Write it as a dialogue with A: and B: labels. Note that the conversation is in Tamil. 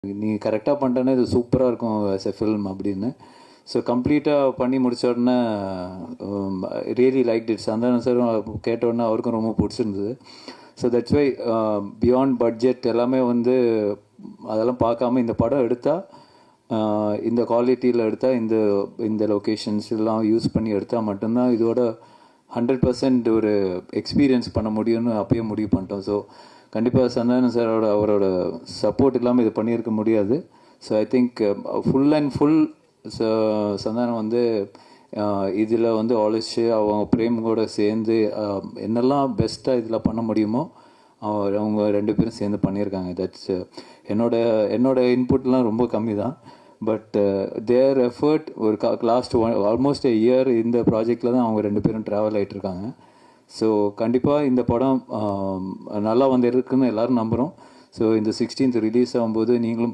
A: நீ கரெக்டாக பண்ணிட்டேன்னா இது சூப்பராக இருக்கும் ஆஸ் எ ஃபில்ம் அப்படின்னு. ஸோ கம்ப்ளீட்டாக பண்ணி முடிச்ச உடனே ரியலி லைக் இட். சந்தானம் சாரும் கேட்ட உடனே அவருக்கும் ரொம்ப பிடிச்சிருந்தது. So that's why beyond budget எல்லாமே வந்து அதெல்லாம் பார்க்காம இந்த படம் எடுத்தால் இந்த குவாலிட்டியில் எடுத்தால் இந்த லொக்கேஷன்ஸ் எல்லாம் யூஸ் பண்ணி எடுத்தால் மட்டும்தான் இதோட 100% ஒரு எக்ஸ்பீரியன்ஸ் பண்ண முடியும்னு அப்பயே முடிவு பண்ணிட்டோம். ஸோ கண்டிப்பாக சந்தானம் சாரோட அவரோட சப்போர்ட் இல்லாமல் இது பண்ணியிருக்க முடியாது. So I think full and full Santhanam வந்து இதில் வந்து ஆலோசிச்சு அவங்க பிரேம் கூட சேர்ந்து என்னெல்லாம் பெஸ்ட்டாக இதில் பண்ண முடியுமோ அவங்க 2 பேரும் சேர்ந்து பண்ணியிருக்காங்க. தட்ஸ் என்னோட இன்புட்லாம் ரொம்ப கம்மி தான். பட் தேர் எஃபர்ட் ஒரு லாஸ்ட் ஆல்மோஸ்ட் a year இந்த ப்ராஜெக்டில் தான் அவங்க 2 பேரும் ட்ராவல் ஆகிட்டுருக்காங்க. ஸோ கண்டிப்பாக இந்த படம் நல்லா வந்து இருக்குன்னு எல்லோரும் நம்புகிறோம். ஸோ இந்த 16th ரிலீஸ் ஆகும்போது நீங்களும்